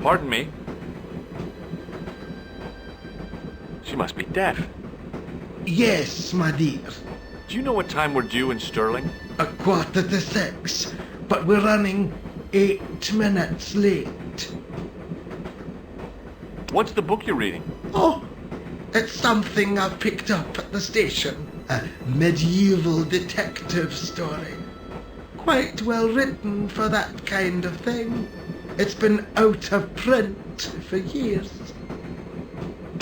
Pardon me? She must be deaf. Yes, my dear. Do you know what time we're due in Stirling? 6:15, but we're running 8 minutes late. What's the book you're reading? Oh, it's something I picked up at the station. A medieval detective story. Quite well written for that kind of thing. It's been out of print for years.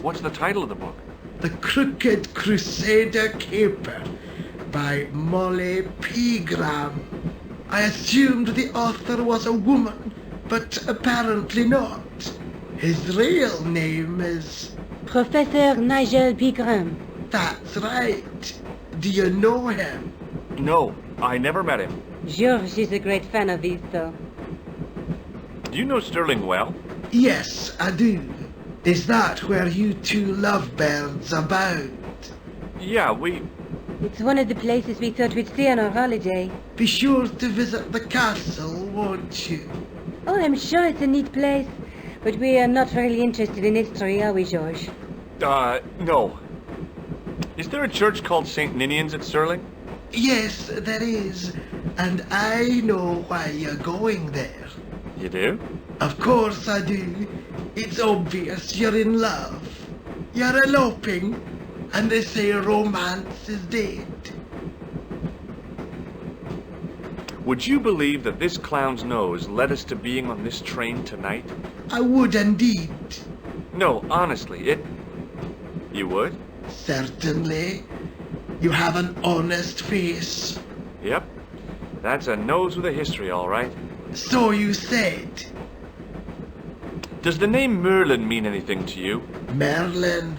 What's the title of the book? The Crooked Crusader Caper by Molly Pegram. I assumed the author was a woman, but apparently not. His real name is... Professor Nigel Pegram. That's right. Do you know him? No, I never met him. George is a great fan of these, though. Do you know Stirling well? Yes, I do. Is that where you two lovebirds abound? Yeah, It's one of the places we thought we'd stay on our holiday. Be sure to visit the castle, won't you? Oh, I'm sure it's a neat place. But we are not really interested in history, are we, George? No. Is there a church called St. Ninian's at Stirling? Yes, there is. And I know why you're going there. You do? Of course I do. It's obvious you're in love. You're eloping, and they say romance is dead. Would you believe that this clown's nose led us to being on this train tonight? I would indeed. No, honestly, You would? Certainly. You have an honest face. Yep. That's a nose with a history, all right. So you said. Does the name Merlin mean anything to you? Merlin,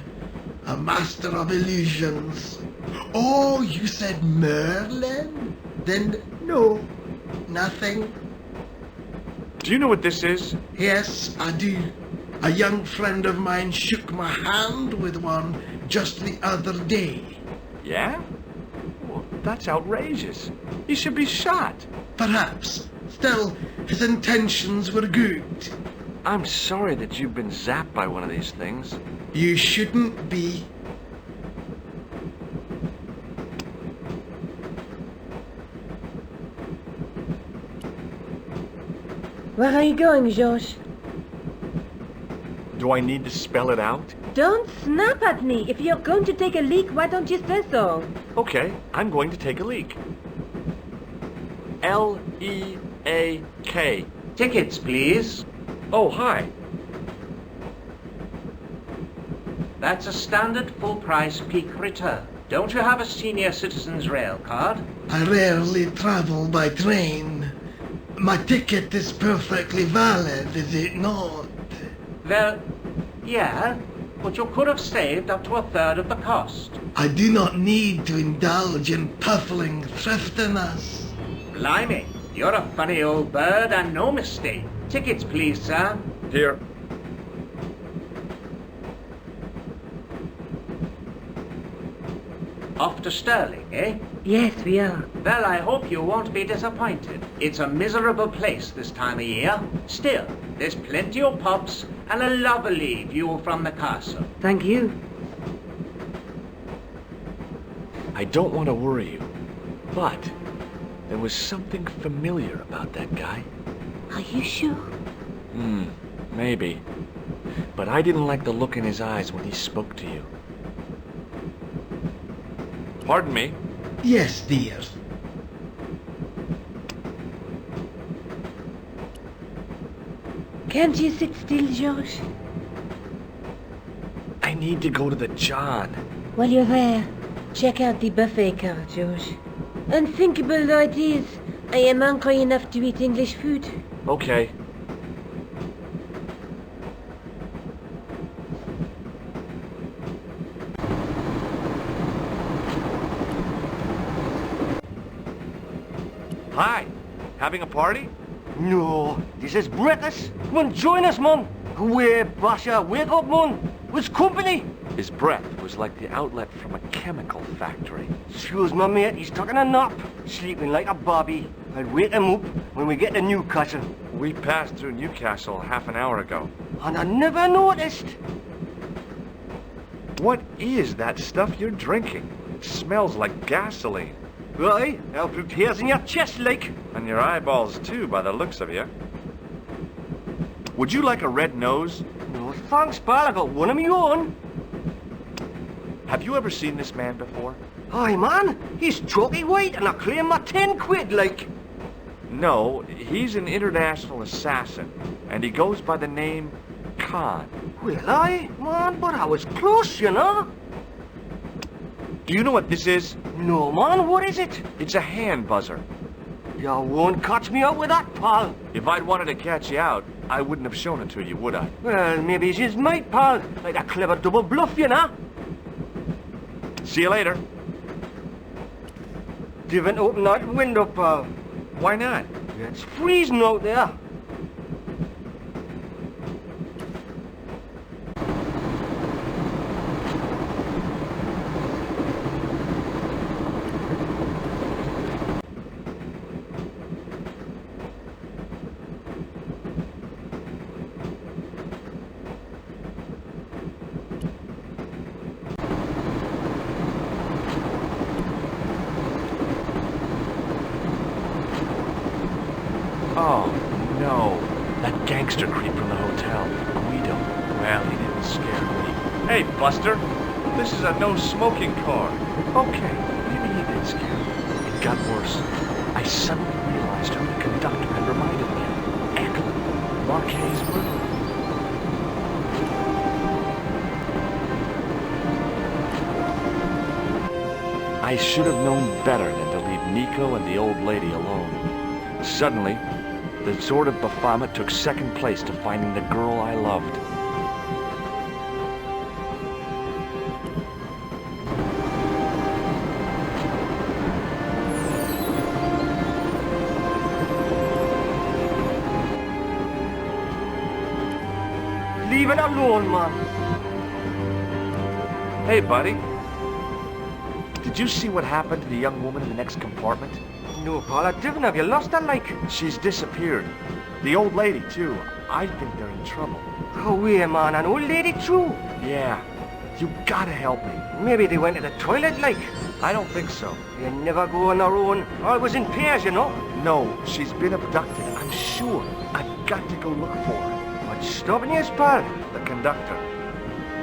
a master of illusions. Oh, you said Merlin? Then no, nothing. Do you know what this is? Yes, I do. A young friend of mine shook my hand with one just the other day. Yeah? Well, that's outrageous. He should be shot. Perhaps. Still, his intentions were good. I'm sorry that you've been zapped by one of these things. You shouldn't be. Where are you going, George? Do I need to spell it out? Don't snap at me. If you're going to take a leak, why don't you say so? Okay, I'm going to take a leak. L-E-A-K. Tickets, please. Oh, hi. That's a standard full-price peak return. Don't you have a senior citizen's rail card? I rarely travel by train. My ticket is perfectly valid, is it not? Well, yeah, but you could have saved up to a third of the cost. I do not need to indulge in puffling thriftiness. Blimey, you're a funny old bird and no mistake. Tickets, please, sir. Here. Off to Stirling, eh? Yes, we are. Well, I hope you won't be disappointed. It's a miserable place this time of year. Still, there's plenty of pubs and a lovely view from the castle. Thank you. I don't want to worry you, but there was something familiar about that guy. Are you sure? Maybe. But I didn't like the look in his eyes when he spoke to you. Pardon me? Yes, dear. Can't you sit still, George? I need to go to the John. While you're there, check out the buffet car, George. Unthinkable though it is, I am hungry enough to eat English food. Okay. Hi. Having a party? No, this is British. Come on, join us, man. Away, Basha, wake up, man. What's company? His breath was like the outlet from a chemical factory. Excuse my mate, he's taking a nap. Sleeping like a bobby. I'll wake him up when we get to Newcastle. We passed through Newcastle half an hour ago. And I never noticed. What is that stuff you're drinking? It smells like gasoline. Right, help you tears in your chest like. And your eyeballs too, by the looks of you. Would you like a red nose? No thanks, pal, I got one of my own. Have you ever seen this man before? Aye, man, he's chalky white and I claim my 10 quid like. No, he's an international assassin, and he goes by the name Khan. Well, aye, man, but I was close, you know. Do you know what this is? No, man, what is it? It's a hand buzzer. You won't catch me out with that, pal. If I'd wanted to catch you out, I wouldn't have shown it to you, would I? Well, maybe it's his mate, pal. Like a clever double bluff, you know. See you later. Didn't open that window, pal. Why not? It's freezing out there. Oh, no. That gangster creep from the hotel. Guido. Well, he didn't scare me. Hey, Buster. This is a no-smoking car. Okay, maybe he did scare me. It got worse. I suddenly realized who the conductor had reminded me of. Eklund. Marquet's murderer. I should have known better than to leave Nico and the old lady alone. Suddenly, the sword of Baphomet took second place to finding the girl I loved. Leave it alone, man. Hey, buddy. Did you see what happened to the young woman in the next compartment? No, pal, I didn't. Have you lost her, like? She's disappeared. The old lady, too. I think they're in trouble. Oh, yeah, man, an old lady, too. Yeah. You gotta help me. Maybe they went to the toilet, like. I don't think so. They never go on their own. Always in pairs, you know. No, she's been abducted. I'm sure. I've got to go look for her. What's stopping you, pal? The conductor.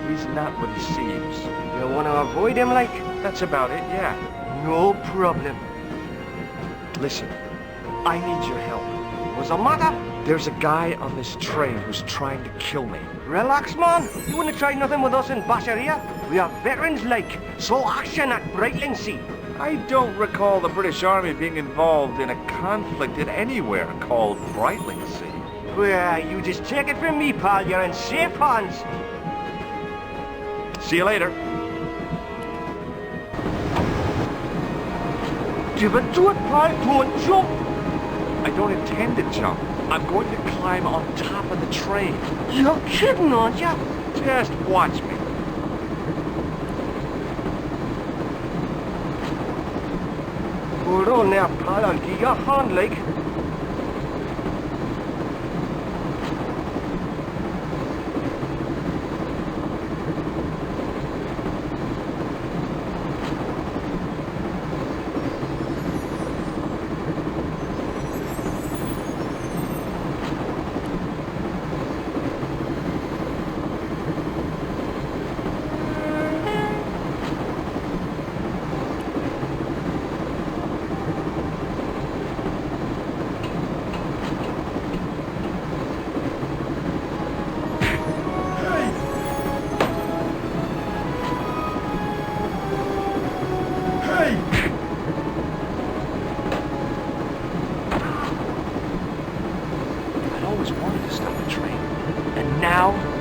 He's not what he seems. You want to avoid him, like? That's about it, yeah. No problem. Listen, I need your help. What's the matter? There's a guy on this train who's trying to kill me. Relax, man. You wouldn't try nothing with us in Basharia. We are veterans, like. Slow action at Brightlingsea. I don't recall the British Army being involved in a conflict in anywhere called Brightlingsea. Well, you just take it from me, pal. You're in safe hands. See you later. Give it to it, pal. Don't jump. I don't intend to jump. I'm going to climb on top of the train. You're kidding, aren't you? Just watch me. Hold on now, pal. I'll give you a hand, like.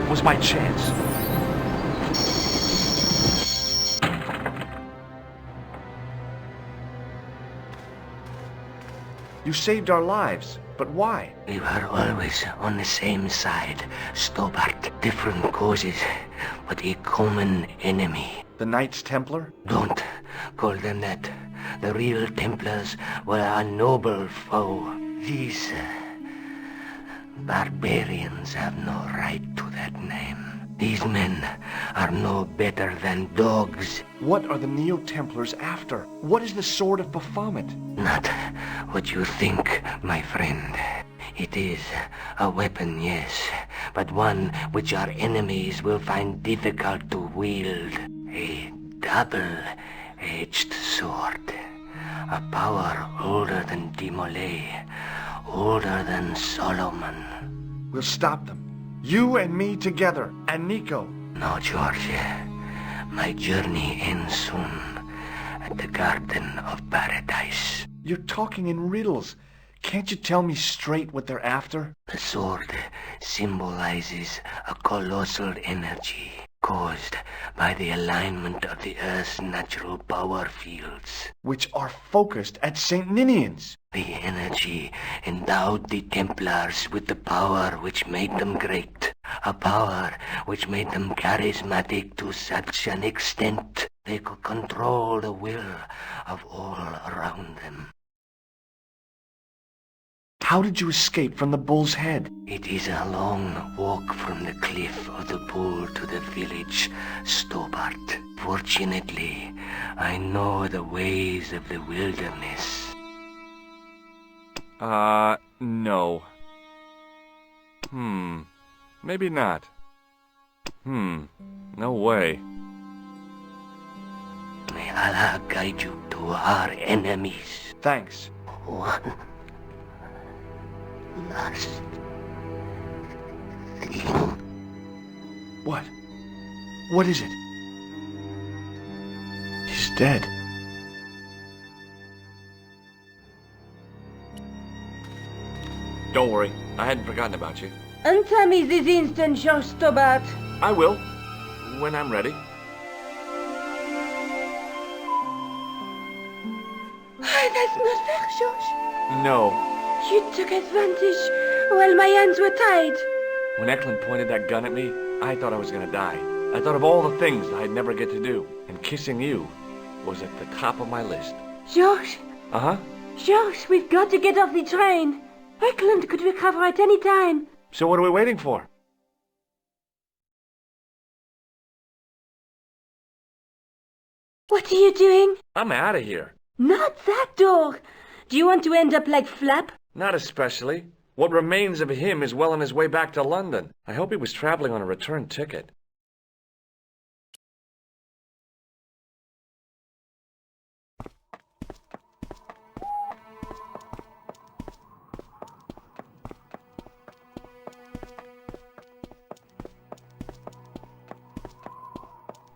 Was my chance. You saved our lives, but why? We were always on the same side, stubborn, different causes, but a common enemy. The Knights Templar? Don't call them that. the real Templars were a noble foe. These barbarians have no right to that name. These men are no better than dogs. What are the Neo-Templars after? What is the Sword of Baphomet? Not what you think, my friend. It is a weapon, yes, but one which our enemies will find difficult to wield. A double-edged sword. A power older than Dimolay, older than Solomon. We'll stop them. You and me together, and Nico. No, George. My journey ends soon at the Garden of Paradise. You're talking in riddles. Can't you tell me straight what they're after? The sword symbolizes a colossal energy caused by the alignment of the Earth's natural power fields, which are focused at St. Ninian's. The energy endowed the Templars with the power which made them great, a power which made them charismatic to such an extent they could control the will of all around them. How did you escape from the Bull's Head? It is a long walk from the cliff of the Bull to the village Stobart. Fortunately, I know the ways of the wilderness. No. Maybe not. No way. May Allah guide you to our enemies. Thanks. One last thing. What? What is it? He's dead. Don't worry, I hadn't forgotten about you. Untie me this instant, George Stobart. I will, when I'm ready. That's not fair, George. No. You took advantage while my hands were tied. When Eklund pointed that gun at me, I thought I was gonna die. I thought of all the things I'd never get to do, and kissing you was at the top of my list. George. Uh-huh. George, we've got to get off the train. Eklund could recover at any time. So what are we waiting for? What are you doing? I'm out of here. Not that door. Do you want to end up like Flap? Not especially. What remains of him is well on his way back to London. I hope he was traveling on a return ticket.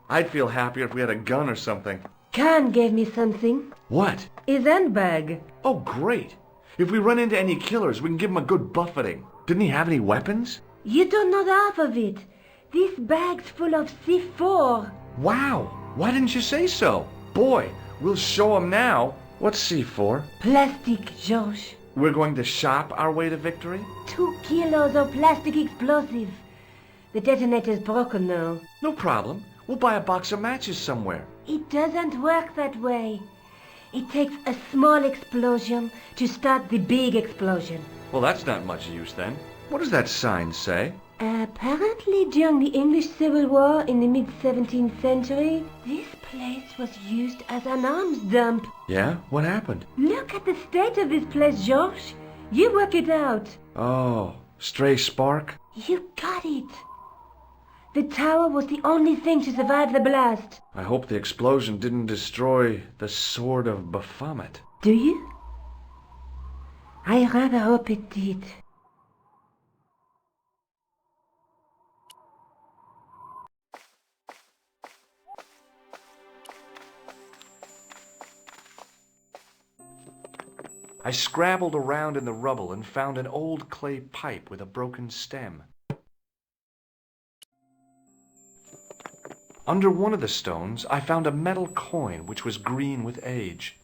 I'd feel happier if we had a gun or something. Khan gave me something. What? His handbag. Oh, great. If we run into any killers, we can give them a good buffeting. Didn't he have any weapons? You don't know half of it. This bag's full of C4. Wow. Why didn't you say so? Boy, we'll show him now. What's C4? Plastic, George. We're going to shop our way to victory? 2 kilos of plastic explosive. The detonator's broken now. No problem. We'll buy a box of matches somewhere. It doesn't work that way. It takes a small explosion to start the big explosion. Well, that's not much use then. What does that sign say? Apparently during the English Civil War in the mid-17th century, this place was used as an arms dump. Yeah? What happened? Look at the state of this place, George. You work it out. Oh, stray spark? You got it. The tower was the only thing to survive the blast. I hope the explosion didn't destroy the Sword of Baphomet. Do you? I rather hope it did. I scrabbled around in the rubble and found an old clay pipe with a broken stem. Under one of the stones, I found a metal coin which was green with age.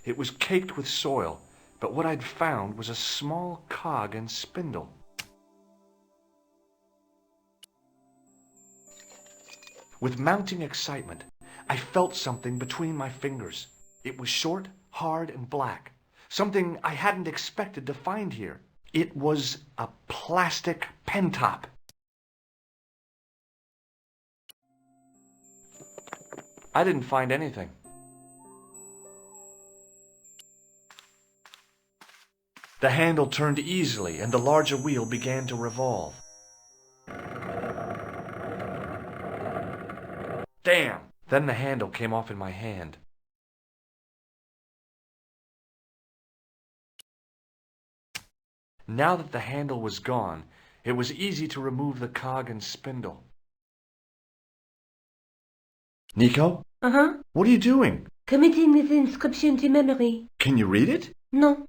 It was caked with soil, but what I'd found was a small cog and spindle. With mounting excitement, I felt something between my fingers. It was short, hard, and black. Something I hadn't expected to find here. It was a plastic pen top. I didn't find anything. The handle turned easily and the larger wheel began to revolve. Damn! Then the handle came off in my hand. Now that the handle was gone, it was easy to remove the cog and spindle. Nico? Uh-huh. What are you doing? Committing this inscription to memory. Can you read it? No.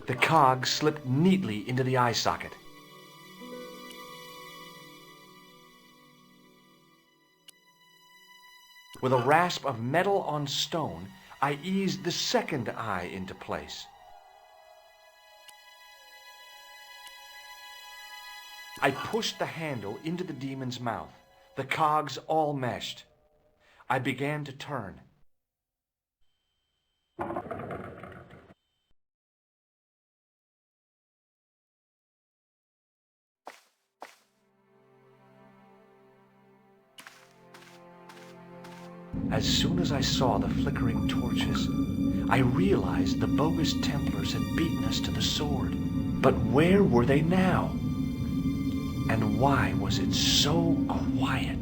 The cog slipped neatly into the eye socket. With a rasp of metal on stone, I eased the second eye into place. I pushed the handle into the demon's mouth. The cogs all meshed. I began to turn. As soon as I saw the flickering torches, I realized the bogus Templars had beaten us to the sword. But where were they now? And why was it so quiet?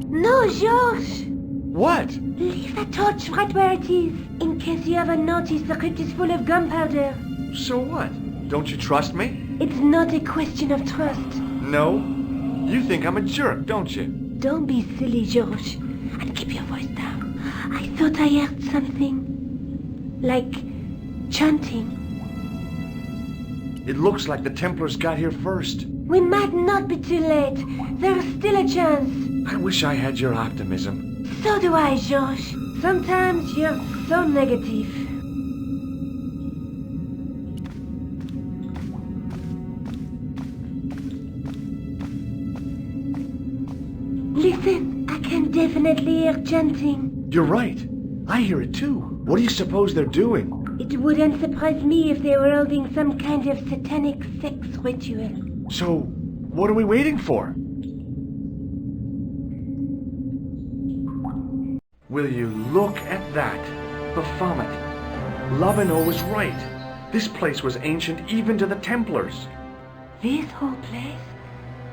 No, George! What? Leave the torch right where it is, in case you haven't noticed the crypt is full of gunpowder. So what? Don't you trust me? It's not a question of trust. No? You think I'm a jerk, don't you? Don't be silly, George, and keep your voice down. I thought I heard something. Like chanting. It looks like the Templars got here first. We might not be too late. There's still a chance. I wish I had your optimism. So do I, George. Sometimes you're so negative. Listen, I can definitely hear chanting. You're right. I hear it too. What do you suppose they're doing? It wouldn't surprise me if they were holding some kind of satanic sex ritual. So, what are we waiting for? Will you look at that? Baphomet. Lavino was right. This place was ancient even to the Templars. This whole place?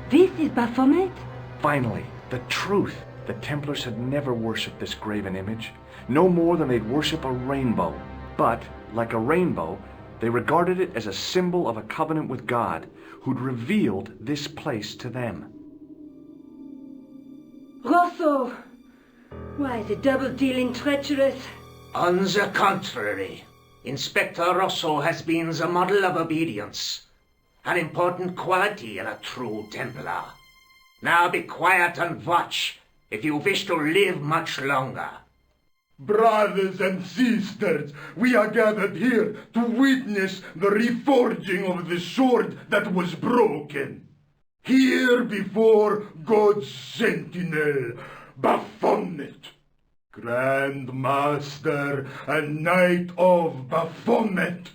This is Baphomet? Finally, the truth. The Templars had never worshipped this graven image, no more than they'd worship a rainbow. But, like a rainbow, they regarded it as a symbol of a covenant with God, who'd revealed this place to them. Rosso! Why, the double-dealing treacherous? On the contrary, Inspector Rosso has been the model of obedience, an important quality in a true Templar. Now be quiet and watch, if you wish to live much longer. Brothers and sisters, we are gathered here to witness the reforging of the sword that was broken. Here before God's sentinel, Baphomet, Grand Master and Knight of Baphomet,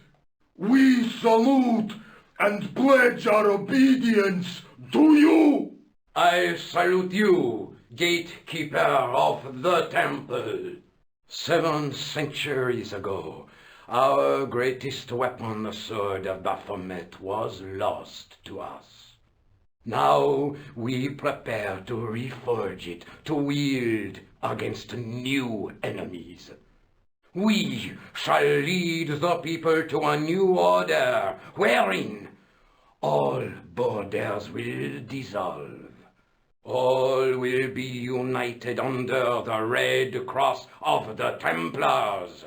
we salute and pledge our obedience to you. I salute you, gatekeeper of the temple. 7 centuries ago, our greatest weapon, the sword of Baphomet, was lost to us. Now we prepare to reforge it, to wield against new enemies. We shall lead the people to a new order, wherein all borders will dissolve. All will be united under the red cross of the Templars.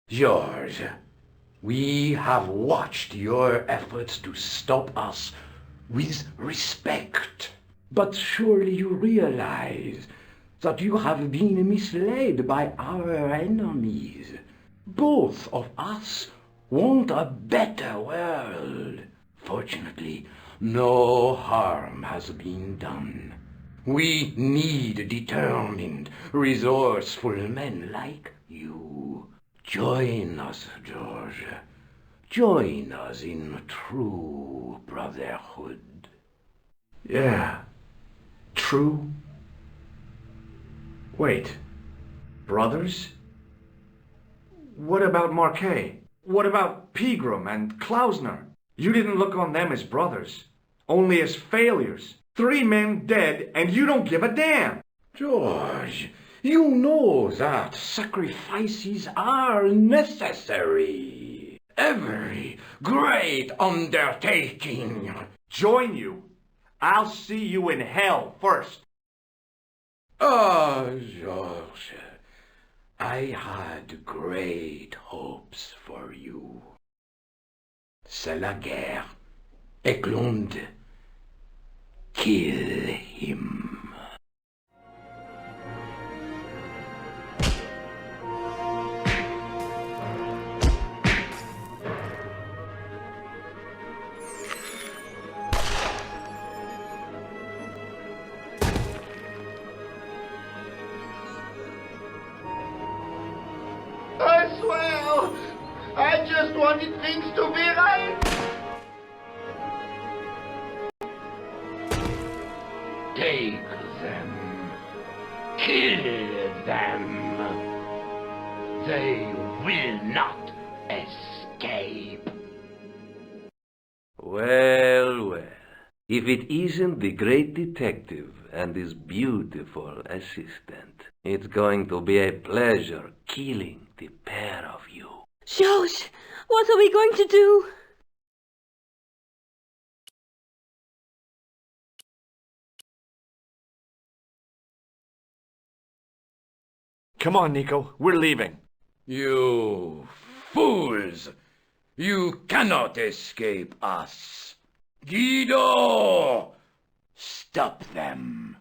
George, we have watched your efforts to stop us with respect. But surely you realize that you have been misled by our enemies. Both of us want a better world. Fortunately, no harm has been done. We need determined, resourceful men like you. Join us, George. Join us in true brotherhood. Yeah. True. Wait. Brothers? What about Marquet? What about Pegram and Klausner? You didn't look on them as brothers, only as failures. 3 men dead, and you don't give a damn. George, you know that sacrifices are necessary. Every great undertaking. Join you. I'll see you in hell first. Oh, George, I had great hopes for you. C'est la guerre. Eklund, kill him. I swear, I just wanted things to be right. Take them. Kill them. They will not escape. Well, well. If it isn't the great detective and his beautiful assistant, it's going to be a pleasure killing the pair of you. George, what are we going to do? Come on, Nico. We're leaving. You fools! You cannot escape us. Guido! Stop them.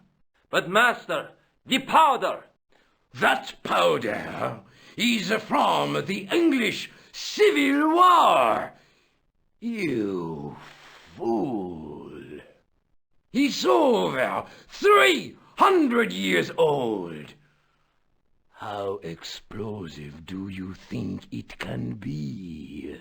But master, the powder! That powder is from the English Civil War. You fool. It's over 300 years old. How explosive do you think it can be?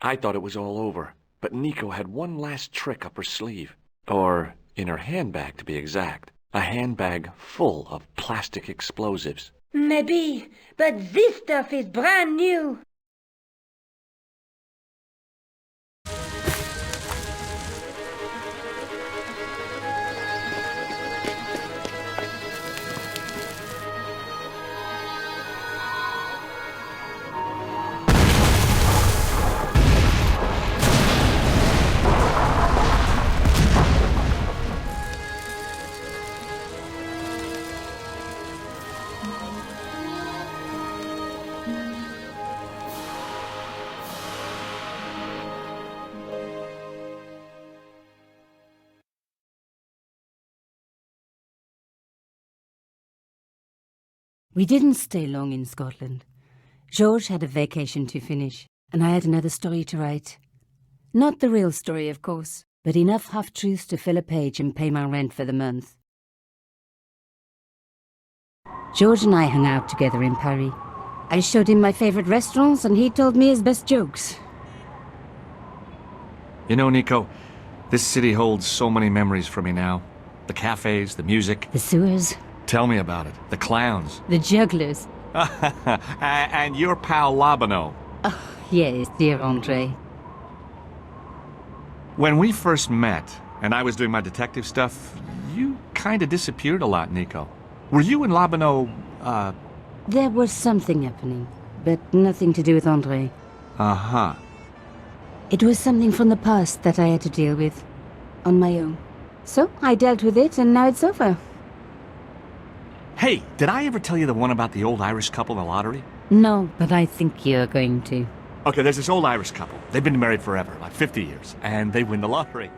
I thought it was all over, but Nico had one last trick up her sleeve. Or in her handbag, to be exact. A handbag full of plastic explosives. Maybe, but this stuff is brand new. We didn't stay long in Scotland. George had a vacation to finish, and I had another story to write. Not the real story, of course, but enough half-truths to fill a page and pay my rent for the month. George and I hung out together in Paris. I showed him my favorite restaurants, and he told me his best jokes. You know, Nico, this city holds so many memories for me now. The cafes, the music. The sewers. Tell me about it. The clowns. The jugglers. And your pal Labano. Oh, yes, dear Andre. When we first met, and I was doing my detective stuff, you kind of disappeared a lot, Nico. Were you and Labano, There was something happening, but nothing to do with Andre. Uh-huh. It was something from the past that I had to deal with, on my own. So I dealt with it, and now it's over. Hey! Hey, did I ever tell you the one about the old Irish couple in the lottery? No, but I think you're going to. Okay, there's this old Irish couple. They've been married forever, like 50 years, and they win the lottery.